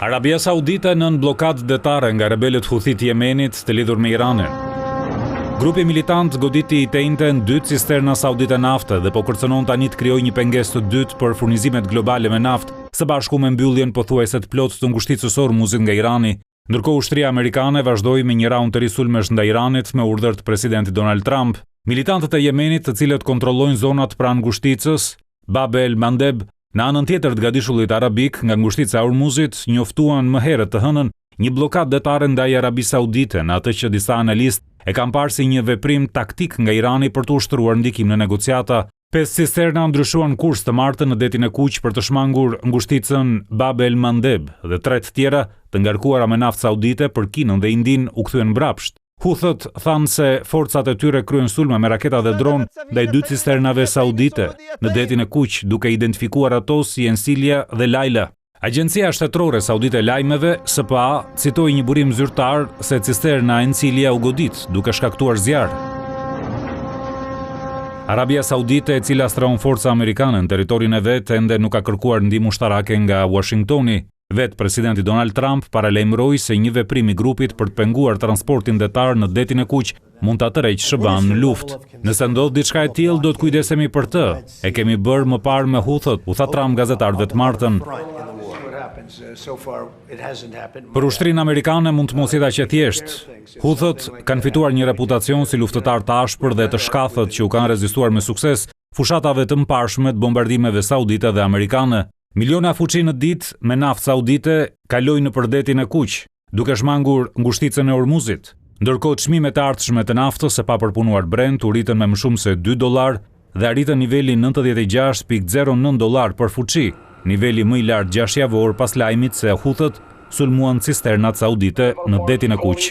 Arabia Saudite nën blokadë detare nga rebelët Huthit Jemenit të lidhur me Iranin. Grupi militant goditi i tejnte në 2 cisterna saudite nafte dhe po kërcënon tani të krijojë një pengesë të dytë për furnizimet globale me naftë, së bashku me mbylljen pothuajse të plotë të ngushticës Hormuzit nga Irani. Ndërkohë ushtria amerikane vazhdoi me një raund të risulmesh ndaj Iranit me urdhër të presidentit Donald Trump. Militantët e Jemenit, të cilët kontrollojnë zonat pranë ngushticës Bab el Mandeb, në anën tjetër të Gadishullit Arabik nga ngushtica e Hormuzit, njoftuan më herët të hënën një blokadë detare ndaj Arabisë Saudite, në atë që disa analistë e kanë parë si një veprim taktik nga Irani për të ushtruar ndikim në negociata. 5 cisterna ndryshuan kurs të martën në detin e Kuq për të shmangur ngushticën Bab el Mandeb dhe 3 tjera të ngarkuara me naftë saudite për Kinën dhe Indin u kthyen mbrapsht. Huthët thanë se forcat e tyre kryen sulme me raketa dhe dron ndaj 2 cisternave saudite në detin e Kuq, duke identifikuar ato si Ensilia dhe Laila. Agjencia shtetërore saudite e lajmeve, SPA, citoi një burim zyrtar se cisterna Ensilia u godit, duke shkaktuar zjarr. Arabia Saudite, e cila strehon forca amerikane në territorin e vet, ende nuk ka kërkuar ndihmë ushtarake nga Washingtoni. Vetë presidenti Donald Trump paralajmëroi se një veprim i grupit për të penguar transportin detar në detin e Kuq mund ta tërheqë SBA-n në luftë. Nëse ndodh diçka e tillë, do të kujdesemi për të. E kemi bërë më parë me Huthët, u tha Trump gazetarëve të martën. Për ushtrinë amerikane mund të mos jetë aq e thjeshtë. Huthët kanë fituar një reputacion si luftëtar të ashpër dhe të shkathët që u kanë rezistuar me sukses fushatave të mparshme të bombardimeve saudite dhe amerikane. Miliona fuqi në ditë me naftë saudite kaloi nëpër detin e Kuq, duke shmangur ngushticën e Hormuzit. Ndërkohë çmimet e ardhshme të naftës së papërpunuar Brent u rritën me më shumë se $2 dhe arritën nivelin $96.09 për fuqi, niveli më i lartë 6 javor pas lajmit se Huthët sulmuan cisternat saudite në detin e Kuq.